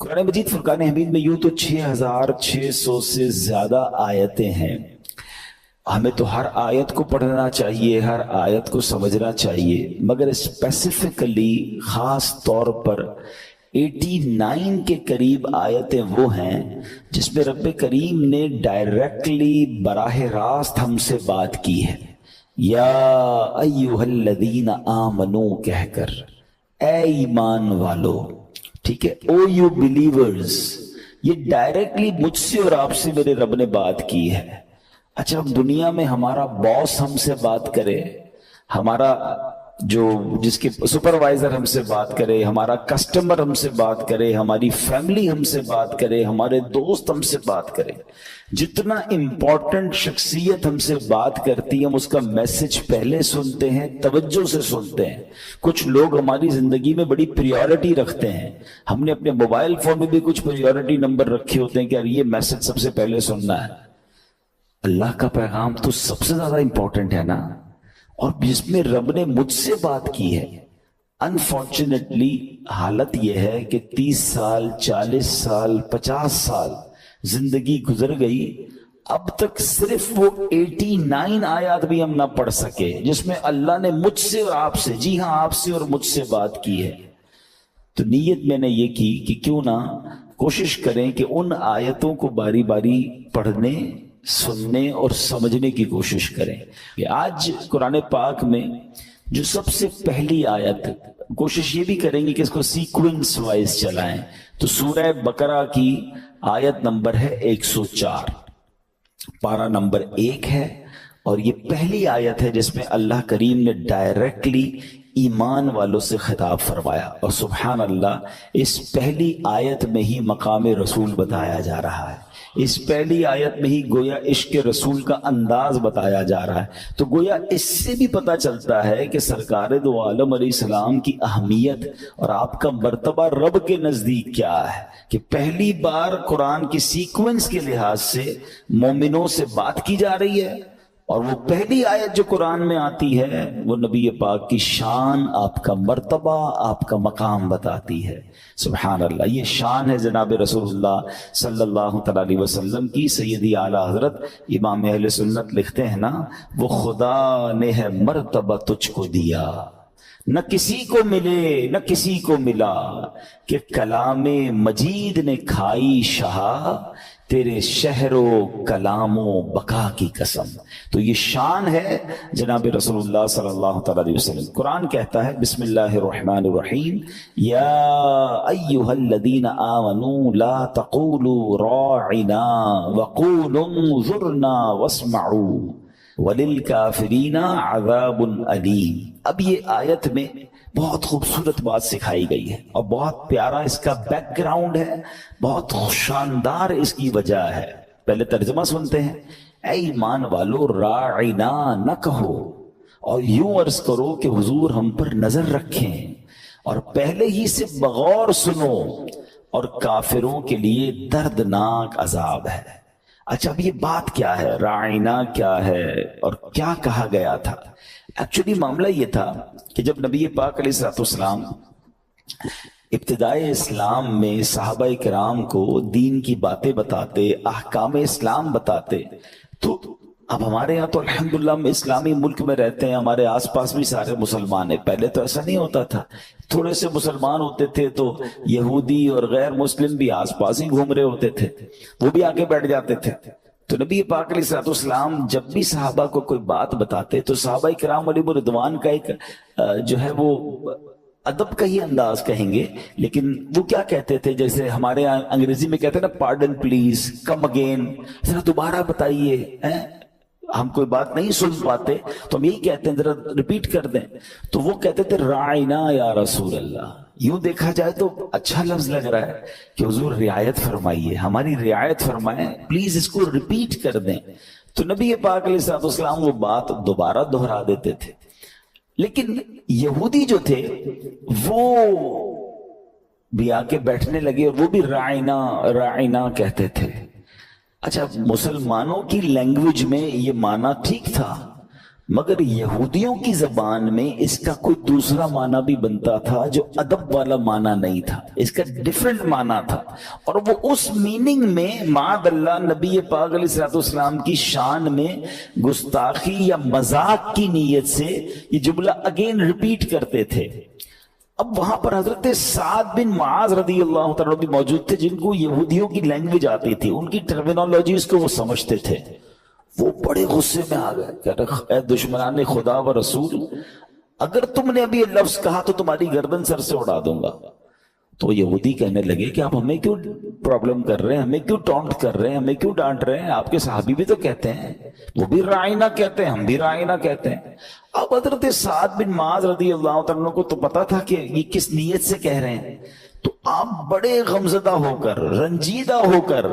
قرآن مجید فرقان حمید میں یوں تو 6600 سے زیادہ آیتیں ہیں. ہمیں تو ہر آیت کو پڑھنا چاہیے، ہر آیت کو سمجھنا چاہیے، مگر اسپیسیفکلی خاص طور پر 89 کے قریب آیتیں وہ ہیں جس میں رب کریم نے ڈائریکٹلی براہ راست ہم سے بات کی ہے. یا ایھا الذین آمنو کہہ کر، اے ایمان والو، ٹھیک ہے، او یو بلیورز، یہ ڈائریکٹلی مجھ سے اور آپ سے میرے رب نے بات کی ہے. اچھا، اب دنیا میں ہمارا باس ہم سے بات کرے، ہمارا جس کے سپروائزر ہم سے بات کرے، ہمارا کسٹمر ہم سے بات کرے، ہماری فیملی ہم سے بات کرے، ہمارے دوست ہم سے بات کرے، جتنا امپورٹنٹ شخصیت ہم سے بات کرتی ہے ہم اس کا میسج پہلے سنتے ہیں، توجہ سے سنتے ہیں. کچھ لوگ ہماری زندگی میں بڑی پریورٹی رکھتے ہیں. ہم نے اپنے موبائل فون میں بھی کچھ پریورٹی نمبر رکھے ہوتے ہیں کہ یار یہ میسج سب سے پہلے سننا ہے. اللہ کا پیغام تو سب سے زیادہ امپورٹنٹ ہے نا، اور جس میں رب نے مجھ سے بات کی ہے. انفارچونیٹلی حالت یہ ہے کہ 30 سال 40 سال 50 سال زندگی گزر گئی، اب تک صرف وہ 89 آیات بھی ہم نہ پڑھ سکے جس میں اللہ نے مجھ سے اور آپ سے، جی ہاں آپ سے اور مجھ سے بات کی ہے. تو نیت میں نے یہ کی کہ کیوں نہ کوشش کریں کہ ان آیتوں کو باری باری پڑھنے، سننے اور سمجھنے کی کوشش کریں. کہ آج قرآن پاک میں جو سب سے پہلی آیت، کوشش یہ بھی کریں گے کہ اس کو سیکوینس وائز چلائیں. تو سورہ بقرہ کی آیت نمبر ہے 104، پارہ نمبر 1 ہے، اور یہ پہلی آیت ہے جس میں اللہ کریم نے ڈائریکٹلی ایمان والوں سے خطاب فرمایا. اور سبحان اللہ، اس پہلی آیت میں ہی مقام رسول بتایا جا رہا ہے، اس پہلی آیت میں ہی گویا عشق رسول کا انداز بتایا جا رہا ہے. تو گویا اس سے بھی پتہ چلتا ہے کہ سرکار دو عالم علیہ السلام کی اہمیت اور آپ کا مرتبہ رب کے نزدیک کیا ہے، کہ پہلی بار قرآن کی سیکوینس کے لحاظ سے مومنوں سے بات کی جا رہی ہے. اور وہ پہلی آیت جو قرآن میں آتی ہے وہ نبی پاک کی شان، آپ کا مرتبہ، آپ کا مقام بتاتی ہے. سبحان اللہ، یہ شان ہے جناب رسول اللہ صلی اللہ تعالی علیہ وسلم کی. سیدی اعلیٰ حضرت امام اہل سنت لکھتے ہیں نا، وہ خدا نے ہے مرتبہ تجھ کو دیا، نہ کسی کو ملے نہ کسی کو ملا، کہ کلام مجید نے کھائی شہا، تیرے شہر و کلام و بقا کی قسم. تو یہ شان ہے جناب رسول اللہ صلی اللہ تعالی علیہ وسلم. قرآن کہتا ہے بسم اللہ الرحمن الرحیم، یا ایھا الذین آمنوا لا تقولوا راعنا وقولوا انظرنا واسمعوا وللکافرین عذاب علیم. اب یہ آیت میں بہت خوبصورت بات سکھائی گئی ہے اور بہت پیارا اس کا بیک گراؤنڈ ہے، بہت شاندار اس کی وجہ ہے. پہلے ترجمہ سنتے ہیں. اے ایمان والو، راعنا نہ کہو، اور یوں عرض کرو کہ حضور ہم پر نظر رکھیں، اور پہلے ہی سے بغور سنو، اور کافروں کے لیے دردناک عذاب ہے. اچھا، اب یہ بات کیا ہے، راعنا کیا ہے اور کیا کہا گیا تھا؟ ایکچولی معاملہ یہ تھا کہ جب نبی پاک علیہ السلام ابتدائے اسلام میں صحابہ کرام کو دین کی باتیں بتاتے، احکام اسلام بتاتے، تو اب ہمارے یہاں تو الحمدللہ ہم اسلامی ملک میں رہتے ہیں، ہمارے آس پاس بھی سارے مسلمان ہیں. پہلے تو ایسا نہیں ہوتا تھا، تھوڑے سے مسلمان ہوتے تھے تو یہودی اور غیر مسلم بھی آس پاس ہی گھوم رہے ہوتے تھے، وہ بھی آگے بیٹھ جاتے تھے. تو نبی پاک علیہ السلام جب بھی صحابہ کو کوئی بات بتاتے تو صحابہ کرام علیہ رضوان کا ایک جو ہے وہ ادب کا ہی انداز کہیں گے، لیکن وہ کیا کہتے تھے، جیسے ہمارے انگریزی میں کہتے ہیں نا، پارڈن پلیز، کم اگین، ذرا دوبارہ بتائیے، ہم کوئی بات نہیں سن پاتے تو ہم یہی کہتے ہیں ذرا ریپیٹ کر دیں. تو وہ کہتے تھے راعنا یا رسول اللہ. یوں دیکھا جائے تو اچھا لفظ لگ رہا ہے کہ حضور رعایت فرمائیے، ہماری رعایت فرمائیں، پلیز اس کو ریپیٹ کر دیں. تو نبی پاک علیہ السلام وہ بات دوبارہ دہرا دیتے تھے. لیکن یہودی جو تھے وہ بھی آ کے بیٹھنے لگے اور وہ بھی راعنا راعنا کہتے تھے. اچھا، مسلمانوں کی لینگویج میں یہ معنی ٹھیک تھا، مگر یہودیوں کی زبان میں اس کا کوئی دوسرا معنی بھی بنتا تھا جو ادب والا معنی نہیں تھا، اس کا ڈیفرنٹ معنی تھا، اور وہ اس میننگ میں معاذ اللہ نبی پاک علیہ الصلوۃ والسلام کی شان میں گستاخی یا مذاق کی نیت سے یہ جملہ اگین ریپیٹ کرتے تھے۔ اب وہاں پر حضرت سعد بن معاذ رضی اللہ تعالیٰ بھی موجود تھے، جن کو یہودیوں کی لینگویج آتی تھی، ان کی ٹرمینالوجیز کو وہ سمجھتے تھے۔ وہ بڑے غصے میں آ گئے، کہتے اے دشمنان خدا و رسول، اگر تم نے ابھی یہ لفظ کہا تو تمہاری گردن سر سے اڑا دوں گا۔ تو یہودی کہنے لگے کہ آپ ہمیں کیوں پرابلم کر رہے ہیں، ہمیں کیوں ٹونٹ کر رہے ہیں، ہمیں کیوں ڈانٹ رہے ہیں؟ آپ کے صحابی بھی تو کہتے ہیں، وہ بھی رائنا کہتے ہیں، ہم بھی رائنا کہتے ہیں۔ اب حضرت سعد بن معاذ رضی اللہ تعالیٰ کو تو پتا تھا کہ یہ کس نیت سے کہہ رہے ہیں، تو آپ بڑے غمزدہ ہو کر، رنجیدہ ہو کر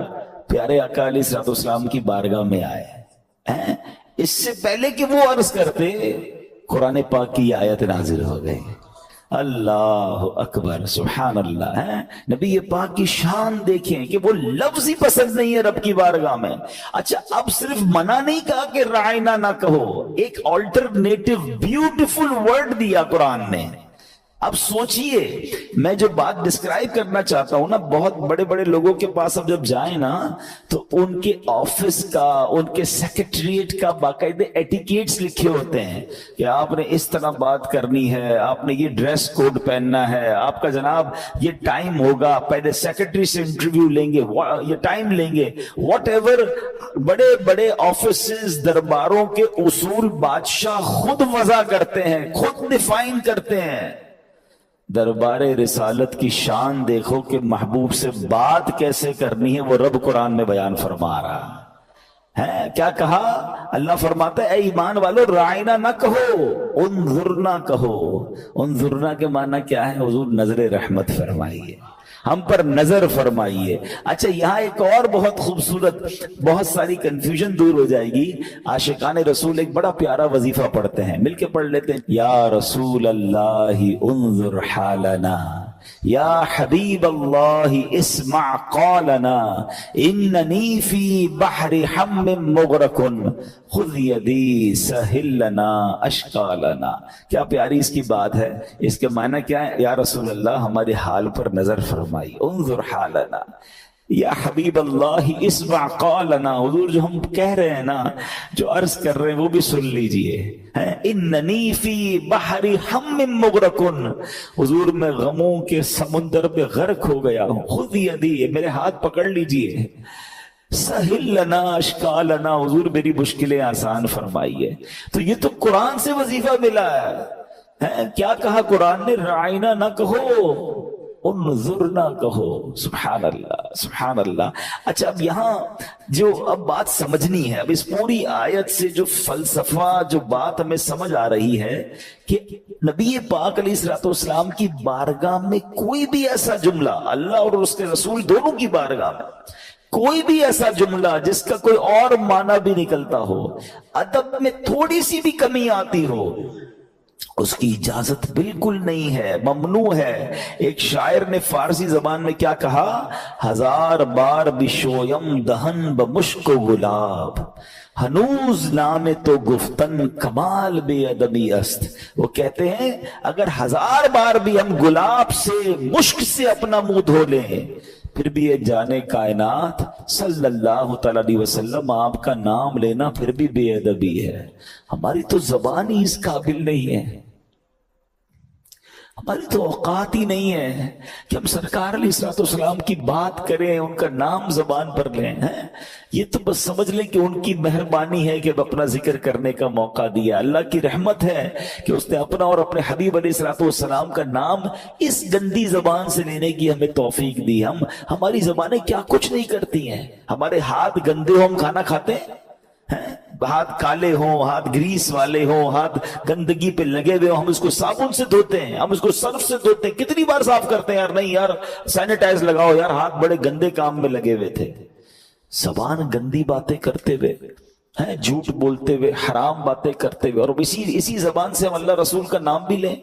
پیارے آقا علیہ الصلوۃ والسلام کی بارگاہ میں آئے۔ اس سے پہلے کہ وہ عرض کرتے، قرآن پاک کی آیت نازل ہو گئی۔ اللہ اکبر، سبحان اللہ ہے۔ نبی پاک کی شان دیکھیں کہ وہ لفظ ہی پسند نہیں ہے رب کی بارگاہ میں۔ اچھا، اب صرف منع نہیں کہا کہ رائنا نہ کہو، ایک آلٹرنیٹو بیوٹیفل ورڈ دیا قرآن نے۔ اب سوچئے، میں جو بات ڈسکرائب کرنا چاہتا ہوں نا، بہت بڑے بڑے لوگوں کے پاس اب جب جائیں نا تو ان کے آفس کا، ان کے سیکریٹریٹ کا باقاعدہ ایٹیکیٹس لکھے ہوتے ہیں کہ آپ نے اس طرح بات کرنی ہے، آپ نے یہ ڈریس کوڈ پہننا ہے، آپ کا جناب یہ ٹائم ہوگا، پہلے سیکریٹری سے انٹرویو لیں گے، یہ ٹائم لیں گے، واٹ ایور۔ بڑے بڑے آفیسز، درباروں کے اصول بادشاہ خود وضع کرتے ہیں، خود ڈیفائن کرتے ہیں۔ دربار رسالت کی شان دیکھو کہ محبوب سے بات کیسے کرنی ہے، وہ رب قرآن میں بیان فرما رہا ہے۔ کیا کہا؟ اللہ فرماتا ہے اے ایمان والو، رائنا نہ کہو، انظرنا کہو۔ انظرنا کے معنی کیا ہے؟ حضور نظر رحمت فرمائیے، ہم پر نظر فرمائیے۔ اچھا، یہاں ایک اور بہت خوبصورت، بہت ساری کنفیوژن دور ہو جائے گی۔ عاشقان رسول ایک بڑا پیارا وظیفہ پڑھتے ہیں، مل کے پڑھ لیتے ہیں۔ یا رسول اللہ انظر حالنا، یا حبیب اللہ اسمع قالنا، اننی فی بحر ہم مغرق خذ یدی سہل لنا اشکالنا۔ کیا پیاری اس کی بات ہے۔ اس کے معنی کیا ہے؟ یا رسول اللہ ہمارے حال پر نظر فرمائی، انظر حالنا، یا حبیب اللہ اسمع قالنا، حضور جو ہم کہہ رہے ہیں نا، جو عرض کر رہے ہیں وہ بھی سن لیجئے۔ اننی فی بحر ہم مغرق، حضور میں غموں کے سمندر پہ غرق ہو گیا ہوں، خذ یدی، میرے ہاتھ پکڑ لیجئے، سہل لنا اشکالنا، حضور میری مشکلیں آسان فرمائیے۔ تو یہ تو قرآن سے وظیفہ ملا ہے۔ کیا کہا قرآن نے؟ رائنا نہ کہو، انظرنا کہو۔ سبحان اللہ، سبحان اللہ۔ اچھا، اب یہاں جو اب بات سمجھنی ہے، اب اس پوری آیت سے جو فلسفہ، جو بات ہمیں سمجھ آ رہی ہے کہ نبی پاک علیہ الصلوۃ والسلام کی بارگاہ میں کوئی بھی ایسا جملہ، اللہ اور اس کے رسول دونوں کی بارگاہ میں کوئی بھی ایسا جملہ جس کا کوئی اور معنی بھی نکلتا ہو، ادب میں تھوڑی سی بھی کمی آتی ہو، اس کی اجازت بالکل نہیں ہے، ممنوع ہے۔ ایک شاعر نے فارسی زبان میں کیا کہا؟ ہزار بار بشویم دہن بمشک و گلاب، ہنوز نام تو گفتن کمال بے ادبی است۔ وہ کہتے ہیں اگر ہزار بار بھی ہم گلاب سے، مشک سے اپنا منہ دھو لیں، پھر بھی یہ جانے کائنات صلی اللہ تعالی علیہ وسلم آپ کا نام لینا پھر بھی بے ادبی ہے۔ ہماری تو زبان ہی اس قابل نہیں ہے، ہماری تو اوقات ہی نہیں ہے کہ ہم سرکار علیہ الصلوۃ والسلام کی بات کریں، ان کا نام زبان پر لیں۔ یہ تو بس سمجھ لیں کہ ان کی مہربانی ہے کہ اپنا ذکر کرنے کا موقع دیا، اللہ کی رحمت ہے کہ اس نے اپنا اور اپنے حبیب علیہ الصلوۃ والسلام کا نام اس گندی زبان سے لینے کی ہمیں توفیق دی۔ ہماری زبانیں کیا کچھ نہیں کرتی ہیں، ہمارے ہاتھ گندے ہو ہم کھانا کھاتے ہیں، ہاتھ کالے ہوں، ہاتھ گریس والے ہوں، ہاتھ گندگی پہ لگے ہوئے ہوں، ہم اس کو صابن سے دھوتے ہیں، ہم اس کو صرف سے دھوتے ہیں، کتنی بار صاف کرتے ہیں؟ یار نہیں یار، سینیٹائز لگاؤ یار، ہاتھ بڑے گندے کام میں لگے ہوئے تھے۔ زبان گندی باتیں کرتے ہوئے، جھوٹ بولتے ہوئے، حرام باتیں کرتے ہوئے، اور اسی زبان سے ہم اللہ رسول کا نام بھی لیں،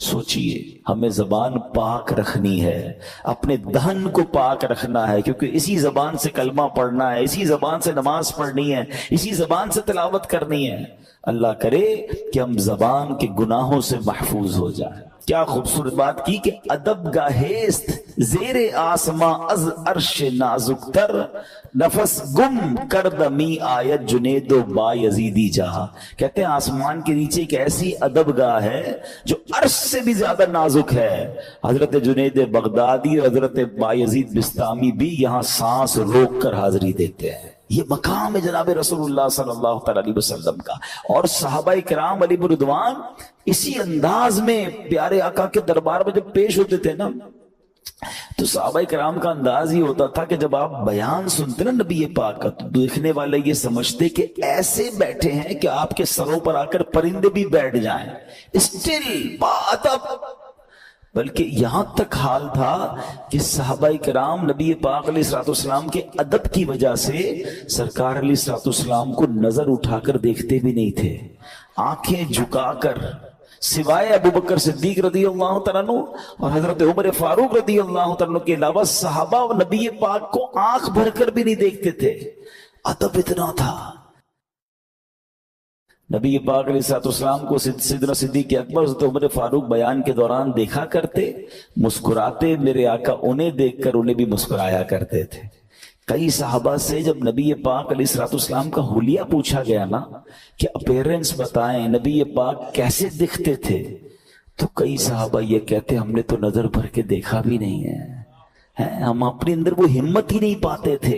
سوچئے ہمیں زبان پاک رکھنی ہے، اپنے دہن کو پاک رکھنا ہے، کیونکہ اسی زبان سے کلمہ پڑھنا ہے، اسی زبان سے نماز پڑھنی ہے، اسی زبان سے تلاوت کرنی ہے۔ اللہ کرے کہ ہم زبان کے گناہوں سے محفوظ ہو جائیں۔ کیا خوبصورت بات کی کہ ادب گاہیست زیر آسماں از عرش نازک تر، نفس گم کردمی آیت جنید و با یزیدی جہاں۔ کہتے ہیں آسمان کے نیچے ایک ایسی ادب گاہ ہے جو عرش سے بھی زیادہ نازک ہے۔ حضرت جنید بغدادی اور حضرت با یزید بستامی بھی یہاں سانس روک کر حاضری دیتے ہیں۔ یہ مقام ہے جناب رسول اللہ صلی اللہ علیہ وسلم کا، اور صحابہ کرام علیہ الرضوان اسی انداز میں پیارے آقا کے دربار میں جب پیش ہوتے تھے نا، تو صحابہ کرام کا انداز یہ ہوتا تھا کہ جب آپ بیان سنتے نا نبی پاک کا، تو دیکھنے والے یہ سمجھتے کہ ایسے بیٹھے ہیں کہ آپ کے سروں پر آ کر پرندے بھی بیٹھ جائیں، اسٹل بادب۔ بلکہ یہاں تک حال تھا کہ صحابہ کرام نبی پاک علیہ الصلوۃ والسلام کے ادب کی وجہ سے سرکار علیہ الصلوۃ والسلام کو نظر اٹھا کر دیکھتے بھی نہیں تھے، آنکھیں جھکا کر، سوائے ابو بکر صدیق رضی اللہ تعالیٰ عنہ اور حضرت عمر فاروق رضی اللہ تعالیٰ عنہ کے علاوہ صحابہ اور نبی پاک کو آنکھ بھر کر بھی نہیں دیکھتے تھے۔ ادب اتنا تھا۔ نبی پاک علیہ الصلوۃ والسلام کو سیدنا صدیق اکبر حضرت عمر فاروق بیان کے دوران دیکھا کرتے، مسکراتے، میرے آقا انہیں دیکھ کر انہیں بھی مسکرایا کرتے تھے۔ کئی صحابہ سے جب نبی پاک علیہ الصلوۃ والسلام کا حلیہ پوچھا گیا نا کہ اپیرنس بتائیں، نبی پاک کیسے دکھتے تھے، تو کئی صحابہ یہ کہتے ہم نے تو نظر بھر کے دیکھا بھی نہیں ہے، ہم اپنے اندر وہ ہمت ہی نہیں پاتے تھے۔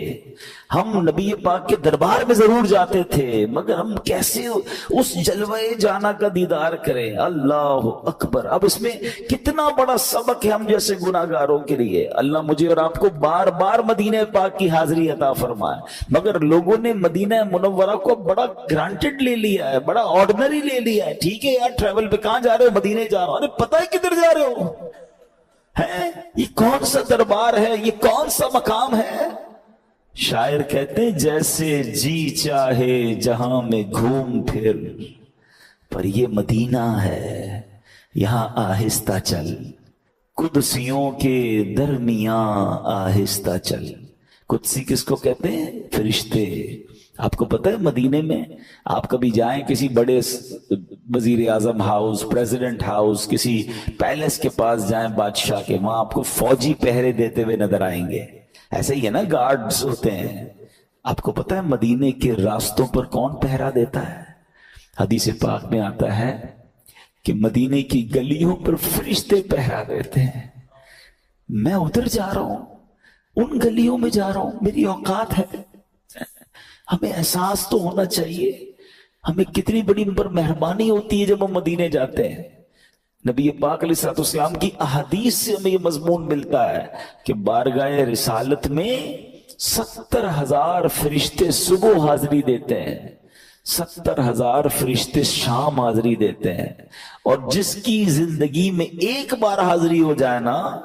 ہم نبی پاک کے دربار میں ضرور جاتے تھے، مگر ہم کیسے اس جلوہ جانا کا دیدار کریں۔ اللہ اکبر! اب اس میں کتنا بڑا سبق ہے ہم جیسے گناہگاروں کے لیے۔ اللہ مجھے اور آپ کو بار بار مدینہ پاک کی حاضری عطا فرمائے، مگر لوگوں نے مدینہ منورہ کو بڑا گرانٹڈ لے لیا ہے، بڑا آرڈنری لے لیا ہے۔ ٹھیک ہے یار، ٹریول پہ کہاں جا رہے ہو؟ مدینے جا رہا ہوں۔ ارے پتہ ہے کدھر جا رہے ہو؟ یہ کون سا دربار ہے؟ یہ کون سا مقام ہے؟ شاعر کہتے ہیں جیسے جی چاہے جہاں میں گھوم پھر، پر یہ مدینہ ہے یہاں آہستہ چل، قدسیوں کے درمیاں آہستہ چل۔ قدسی کس کو کہتے ہیں؟ فرشتے۔ آپ کو پتہ ہے مدینے میں آپ کبھی جائیں کسی بڑے وزیر اعظم ہاؤس، پریزیڈنٹ ہاؤس، کسی پیلس کے پاس جائیں بادشاہ کے، وہاں آپ کو فوجی پہرے دیتے ہوئے نظر آئیں گے۔ ایسے ہی ہے نا، گارڈز ہوتے ہیں۔ آپ کو پتہ ہے مدینے کے راستوں پر کون پہرا دیتا ہے؟ حدیث پاک میں آتا ہے کہ مدینے کی گلیوں پر فرشتے پہرا دیتے ہیں۔ میں ادھر جا رہا ہوں، ان گلیوں میں جا رہا ہوں، میری اوقات ہے۔ ہمیں احساس تو ہونا چاہیے ہمیں کتنی بڑی مہربانی ہوتی ہے جب ہم مدینے جاتے ہیں۔ نبی پاک علیہ الصلوۃ والسلام کی احادیث سے ہمیں یہ مضمون ملتا ہے کہ بارگاہ رسالت میں 70,000 فرشتے صبح حاضری دیتے ہیں، 70,000 فرشتے شام حاضری دیتے ہیں، اور جس کی زندگی میں ایک بار حاضری ہو جائے نا،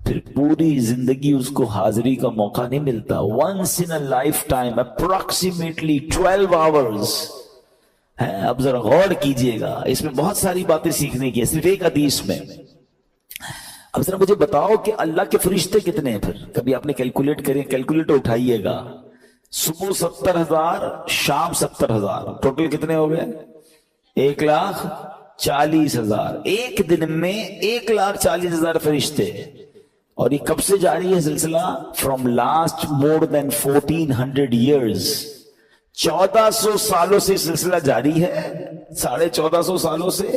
پھر پوری زندگی اس کو حاضری کا موقع نہیں ملتا۔ once in a lifetime approximately 12 hours۔ اب ذرا غور کیجئے گا، اس میں بہت ساری باتیں سیکھنے کی ہے صرف ایک حدیث میں۔ اب ذرا مجھے بتاؤ کہ اللہ کے فرشتے کتنے ہیں؟ پھر کبھی آپ نے کیلکولیٹ کریں، کیلکولیٹر اٹھائیے گا، صبح 70,000، شام 70,000، ٹوٹل کتنے ہو گئے؟ 1,40,000۔ ایک دن میں 1,40,000 فرشتے۔ اور یہ کب سے جاری ہے سلسلہ؟ From last more than 1400 years۔ 1400 سالوں سے سلسلہ جاری ہے، 1450 سالوں سے،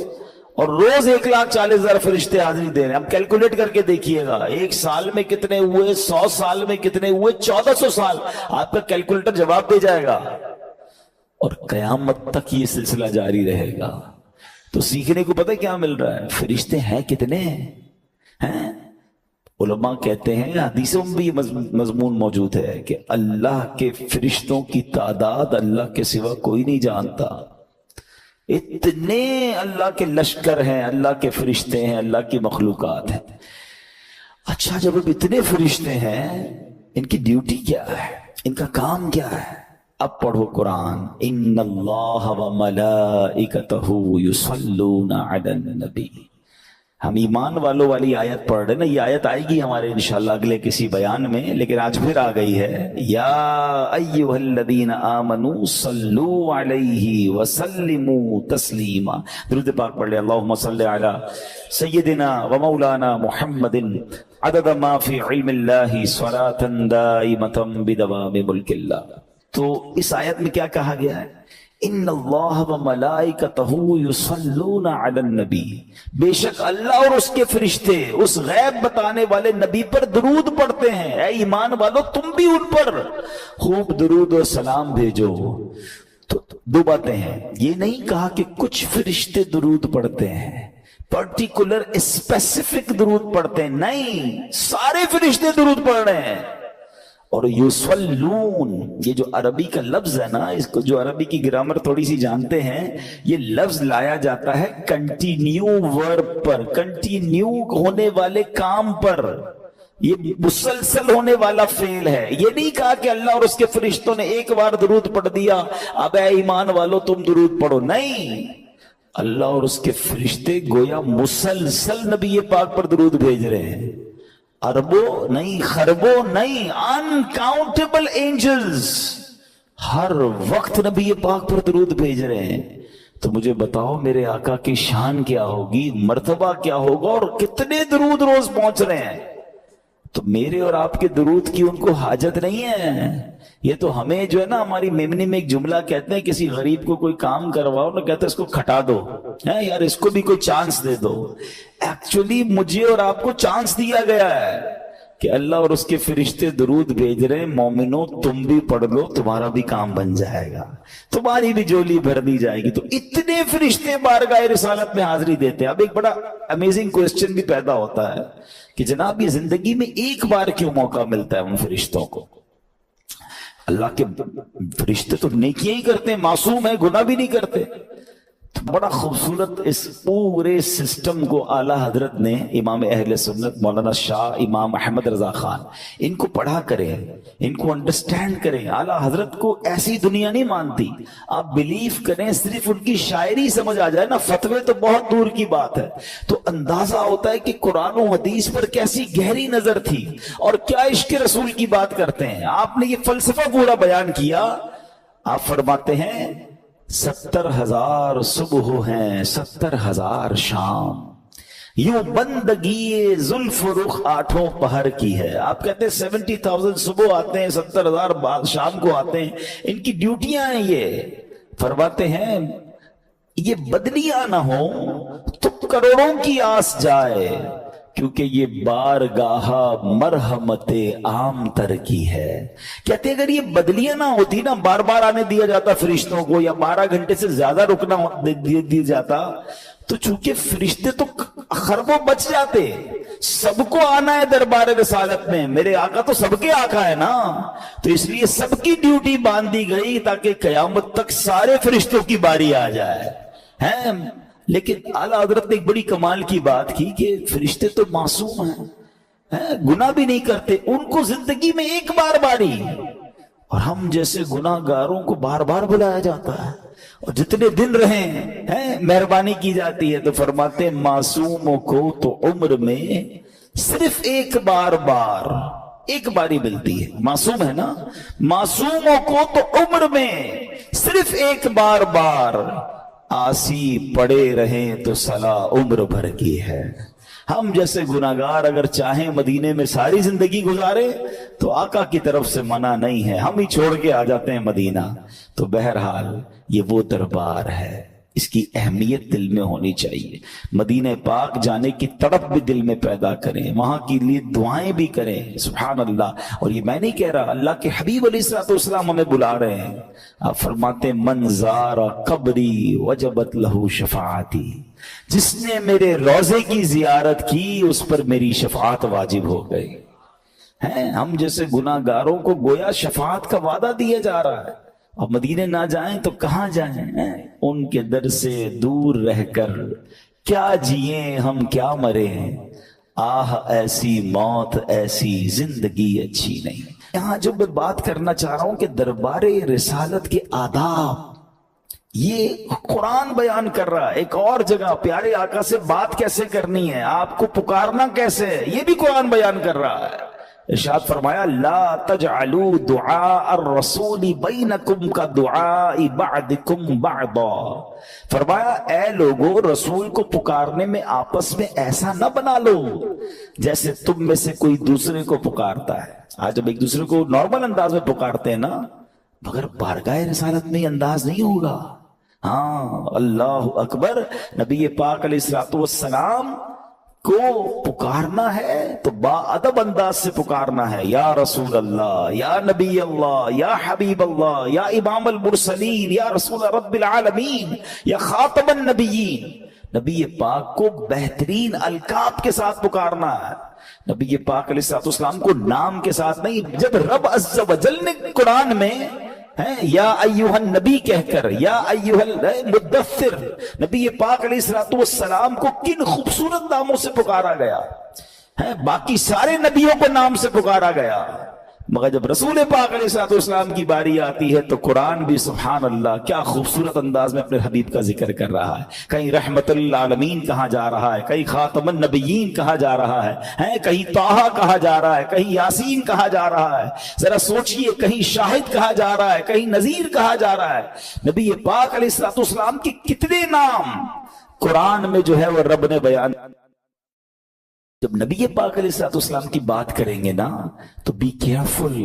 اور روز 1,40,000 فرشتے حاضری دے رہے ہیں۔ اب کیلکولیٹ کر کے دیکھیے گا، ایک سال میں کتنے ہوئے، 100 سال میں کتنے ہوئے، 1400 سال۔ آپ کا کیلکولیٹر جواب دے جائے گا، اور قیامت تک یہ سلسلہ جاری رہے گا۔ تو سیکھنے کو پتہ کیا مل رہا ہے؟ فرشتے ہیں کتنے ہیں؟ علماء کہتے ہیں، حدیثوں میں بھی یہ مضمون موجود ہے کہ اللہ کے فرشتوں کی تعداد اللہ کے سوا کوئی نہیں جانتا۔ اتنے اللہ کے لشکر ہیں، اللہ کے فرشتے ہیں، اللہ کی مخلوقات ہیں۔ اچھا، جب اب اتنے فرشتے ہیں، ان کی ڈیوٹی کیا ہے؟ ان کا کام کیا ہے؟ اب پڑھو قرآن، ان اللہ و ملائکتہ یصلون علی النبی۔ ہم ایمان والوں والی آیت پڑھ رہے ہیں نا, یہ آیت آئے گی ہمارے انشاءاللہ اگلے کسی بیان میں, لیکن آج پھر آ گئی ہے, یا ایھا الذین آمنوا صلوا علیہ وسلموا تسلیما. درود پاک پڑھ لیں. اللہم صلی علی سیدنا و مولانا محمد عدد ما فی علم اللہ صلاۃ دائمۃ بدوام ملک اللہ. تو اس آیت میں کیا کہا گیا ہے؟ ان اللہ و ملائکتہ یصلون علی النبی, بے شک اللہ اور اس کے فرشتے اس غیب بتانے والے نبی پر درود پڑھتے ہیں. اے ایمان والو تم بھی ان پر خوب درود و سلام بھیجو. تو دو باتیں ہیں, یہ نہیں کہا کہ کچھ فرشتے درود پڑھتے ہیں, پرٹیکولر اسپیسیفک درود پڑھتے ہیں, نہیں, سارے فرشتے درود پڑھ رہے ہیں. اور یصلون, یہ جو عربی کا لفظ ہے نا, اس کو جو عربی کی گرامر تھوڑی سی جانتے ہیں, یہ لفظ لایا جاتا ہے کنٹینیو ورب پر, کنٹینیو ہونے والے کام پر, یہ مسلسل ہونے والا فعل ہے. یہ نہیں کہا کہ اللہ اور اس کے فرشتوں نے ایک بار درود پڑھ دیا اب اے ایمان والو تم درود پڑھو, نہیں, اللہ اور اس کے فرشتے گویا مسلسل نبی پاک پر درود بھیج رہے ہیں. اربوں نہیں, خربوں نہیں, انکاؤنٹیبل اینجلز ہر وقت نبی پاک پر درود بھیج رہے ہیں. تو مجھے بتاؤ میرے آقا کی شان کیا ہوگی, مرتبہ کیا ہوگا, اور کتنے درود روز پہنچ رہے ہیں. تو میرے اور آپ کے درود کی ان کو حاجت نہیں ہے. یہ تو ہمیں جو ہے نا, ہماری میمنی میں ایک جملہ کہتے ہیں, کسی غریب کو کوئی کام کرواؤ نا, کہتے ہیں اس کو کھٹا دو, یار اس کو بھی کوئی چانس دے دو. ایکچولی مجھے اور آپ کو چانس دیا گیا ہے کہ اللہ اور اس کے فرشتے درود بھیج رہے ہیں, مومنوں تم بھی پڑھ لو, تمہارا بھی کام بن جائے گا, تمہاری بھی جولی بھر دی جائے گی. تو اتنے فرشتے بارگاہ رسالت میں حاضری دیتے ہیں. اب ایک بڑا امیزنگ کوسچن بھی پیدا ہوتا ہے کہ جناب یہ زندگی میں ایک بار کیوں موقع ملتا ہے ان فرشتوں کو؟ اللہ کے فرشتے تو نیکیاں ہی کرتے ہیں, معصوم ہیں, گناہ بھی نہیں کرتے. تو بڑا خوبصورت اس پورے سسٹم کو اعلیٰ حضرت نے, امام اہل سنت مولانا شاہ امام احمد رضا خان, ان کو پڑھا کریں, ان کو انڈرسٹینڈ کریں. اعلیٰ حضرت کو ایسی دنیا نہیں مانتی, آپ بلیف کریں, صرف ان کی شاعری سمجھ آ جائے نا, فتوے تو بہت دور کی بات ہے, تو اندازہ ہوتا ہے کہ قرآن و حدیث پر کیسی گہری نظر تھی اور کیا عشق رسول کی بات کرتے ہیں. آپ نے یہ فلسفہ پورا بیان کیا. آپ فرماتے ہیں 70,000 صبح ہیں 70,000 شام, یوں بندگی زلف رخ 8 پہر کی ہے. آپ کہتے ہیں 70,000 صبح آتے ہیں, 70,000 بعد شام کو آتے ہیں, ان کی ڈیوٹیاں ہیں. یہ فرماتے ہیں یہ بدلیاں نہ ہو تو کروڑوں کی آس جائے, کیونکہ یہ بارگاہ مرحمت عام تر کی ہے. کہتے ہیں اگر یہ بدلیاں نہ ہوتی نا, بار بار آنے دیا جاتا فرشتوں کو, یا 12 گھنٹے سے زیادہ رکنا دیا جاتا, تو چونکہ فرشتے تو خربوں بچ جاتے. سب کو آنا ہے دربار رسالت میں, میرے آقا تو سب کے آقا ہے نا, تو اس لیے سب کی ڈیوٹی باندھ دی گئی تاکہ قیامت تک سارے فرشتوں کی باری آ جائے. ہیں لیکن اعلیٰ حضرت نے ایک بڑی کمال کی بات کی کہ فرشتے تو معصوم ہیں, گناہ بھی نہیں کرتے, ان کو زندگی میں ایک بار باری, اور ہم جیسے گناہ گاروں کو بار بار بلایا جاتا ہے, اور جتنے دن رہیں مہربانی کی جاتی ہے. تو فرماتے ہیں معصوموں کو تو عمر میں صرف ایک باری ملتی ہے. معصوم ہے نا, معصوموں کو تو عمر میں صرف ایک بار آسی پڑے رہیں تو صلاح عمر بھر کی ہے. ہم جیسے گناہگار اگر چاہیں مدینے میں ساری زندگی گزارے تو آقا کی طرف سے منع نہیں ہے, ہم ہی چھوڑ کے آ جاتے ہیں مدینہ. تو بہرحال یہ وہ دربار ہے, اس کی اہمیت دل میں ہونی چاہیے. مدینہ پاک جانے کی تڑپ بھی دل میں پیدا کریں, وہاں کے لیے دعائیں بھی کریں. سبحان اللہ. اور یہ میں نہیں کہہ رہا, اللہ کے حبیب علیہ الصلوۃ والسلام ہمیں بلا رہے ہیں. آپ فرماتے من زار قبری وجبت لہ شفاعتی, جس نے میرے روضے کی زیارت کی اس پر میری شفاعت واجب ہو گئی. ہم جیسے گناہ گاروں کو گویا شفاعت کا وعدہ دیا جا رہا ہے, اور مدینے نہ جائیں تو کہاں جائیں؟ ان کے در سے دور رہ کر کیا جییں ہم کیا مریں, آہ ایسی موت ایسی زندگی اچھی نہیں. یہاں جو میں بات کرنا چاہ رہا ہوں کہ دربار رسالت کے آداب یہ قرآن بیان کر رہا ہے. ایک اور جگہ پیارے آقا سے بات کیسے کرنی ہے، آپ کو پکارنا کیسے ہے، یہ بھی قرآن بیان کر رہا ہے. ارشاد فرمایا لا تجعلوا دعاء الرسول بینکم کا دعاء بعضکم بعضا. فرمایا اے لوگو، رسول کو پکارنے میں آپس میں ایسا نہ بنا لو جیسے تم میں سے کوئی دوسرے کو پکارتا ہے. آج جب ایک دوسرے کو نارمل انداز میں پکارتے ہیں نا، مگر بارگاہ رسالت میں انداز نہیں ہوگا. ہاں اللہ اکبر. نبی پاک علیہ الصلوۃ والسلام کو پکارنا ہے تو با ادب انداز سے پکارنا ہے. یا رسول اللہ، یا نبی اللہ، یا حبیب اللہ، یا امام المرسلین، یا رسول رب العالمین، یا خاتم النبیین. نبی پاک کو بہترین القاب کے ساتھ پکارنا ہے. نبی پاک علیہ السلام کو نام کے ساتھ نہیں. جب رب عز و جل نے قرآن میں یا ایوہ النبی کہہ کر یا ایوہ المدثر، نبی پاک علیہ السلام کو کن خوبصورت ناموں سے پکارا گیا ہے. باقی سارے نبیوں کو نام سے پکارا گیا، مگر جب رسول پاک علیہ السلام کی باری آتی ہے تو قرآن بھی سبحان اللہ کیا خوبصورت انداز میں اپنے حبیب کا ذکر کر رہا ہے. کہیں رحمت للعالمین کہا جا رہا ہے، کہیں خاتم النبیین کہا جا رہا ہے، کہیں طٰہٰ کہا جا رہا ہے، کہیں یاسین کہا جا رہا ہے. ذرا سوچئے، کہیں شاہد کہا جا رہا ہے، کہیں نذیر کہا جا رہا ہے. نبی پاک علیہ السلام کے کتنے نام قرآن میں جو ہے وہ رب نے بیان. جب نبی پاک علیہ السلام کی بات کریں گے نا تو بی کیئرفل.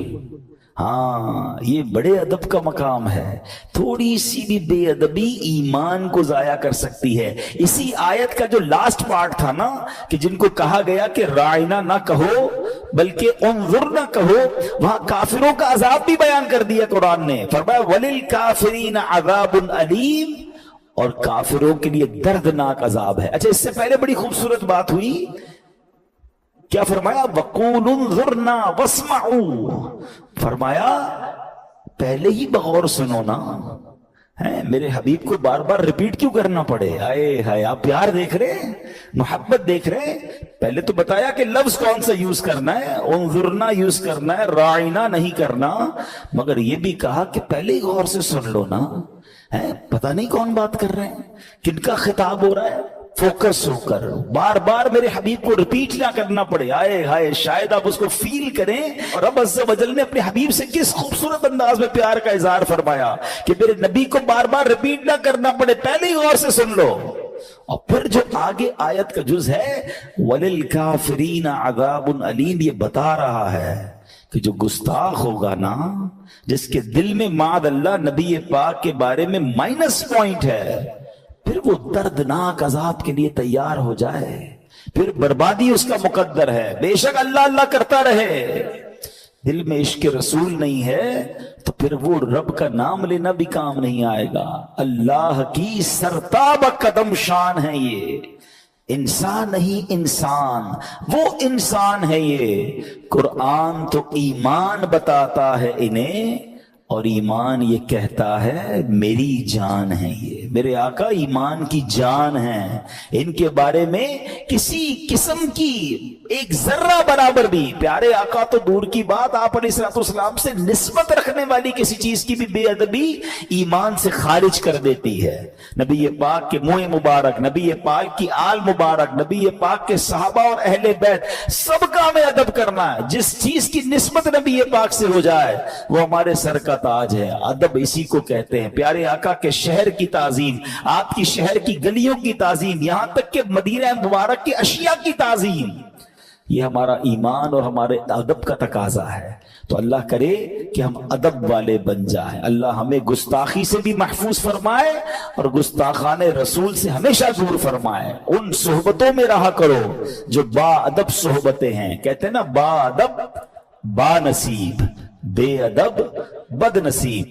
ہاں یہ بڑے ادب کا مقام ہے. تھوڑی سی بھی بے ادبی ایمان کو ضائع کر سکتی ہے. اسی آیت کا جو لاسٹ پارٹ تھا نا کہ جن کو کہا گیا کہ رائنا نہ کہو بلکہ انظر نہ کہو، وہاں کافروں کا عذاب بھی بیان کر دیا قرآن نے. فرمایا وَلِلْكَافِرِينَ عَذَابٌ عَلِيمٌ، اور کافروں کے لیے دردناک عذاب ہے. اچھا، اس سے پہلے بڑی خوبصورت بات ہوئی. کیا فرمایا؟ وَقُولُ انظُرْنَا وَاسْمَعُوا. فرمایا پہلے ہی بغور سنو نا. میرے حبیب کو بار بار ریپیٹ کیوں کرنا پڑے؟ آئے ہائے، آپ پیار دیکھ رہے ہیں، محبت دیکھ رہے ہیں. پہلے تو بتایا کہ لفظ کون سا یوز کرنا ہے، انظرنا یوز کرنا ہے، رائنا نہیں کرنا. مگر یہ بھی کہا کہ پہلے ہی غور سے سن لو نا. پتہ نہیں کون بات کر رہے ہیں، کن کا خطاب ہو رہا ہے. فوکس ہو کر بار بار میرے حبیب کو ریپیٹ نہ کرنا پڑے. آئے ہائے، شاید آپ اس کو فیل کریں. اور رب عز و جل نے اپنے حبیب سے کس خوبصورت انداز میں پیار کا اظہار فرمایا کہ میرے نبی کو بار بار ریپیٹ نہ کرنا پڑے، پہلے ہی غور سے سن لو. اور پھر جو آگے آیت کا جز ہے وَلِلْكَافِرِينَ عَذَابٌ عَلِيمٌ، یہ بتا رہا ہے کہ جو گستاخ ہوگا نا، جس کے دل میں معاذ اللہ نبی پاک کے بارے میں مائنس پوائنٹ ہے، پھر وہ دردناک عذاب کے لیے تیار ہو جائے. پھر بربادی اس کا مقدر ہے. بے شک اللہ اللہ کرتا رہے، دل میں عشق رسول نہیں ہے تو پھر وہ رب کا نام لینا بھی کام نہیں آئے گا. اللہ کی سرتاب قدم شان ہے یہ. انسان نہیں انسان، وہ انسان ہے یہ. قرآن تو ایمان بتاتا ہے انہیں، اور ایمان یہ کہتا ہے میری جان ہے. یہ میرے آقا ایمان کی جان ہے. ان کے بارے میں کسی قسم کی ایک ذرہ برابر بھی، پیارے آقا تو دور کی بات، آپ علیہ السلام سے نسبت رکھنے والی کسی چیز کی بھی بے ادبی ایمان سے خارج کر دیتی ہے. نبی پاک کے منہ مبارک، نبی پاک کی آل مبارک، نبی پاک کے صحابہ اور اہل بیت، سب کا ہمیں ادب کرنا ہے. جس چیز کی نسبت نبی پاک سے ہو جائے وہ ہمارے سر کا تاج ہے. ادب اسی کو کہتے ہیں. پیارے آقا کے شہر کی تعظیم، آپ کی شہر کی گلیوں کی تعظیم، یہاں تک کہ مدینہ مبارک کی اشیاء کی تعظیم، یہ ہمارا ایمان اور ہمارے ادب کا تقاضا ہے. تو اللہ کرے کہ ہم ادب والے بن جائیں. اللہ ہمیں گستاخی سے بھی محفوظ فرمائے اور گستاخان رسول سے ہمیشہ دور فرمائے. ان صحبتوں میں رہا کرو جو با ادب صحبتیں ہیں. کہتے ہیں نا با ادب با نصیب، بے ادب بد نصیب.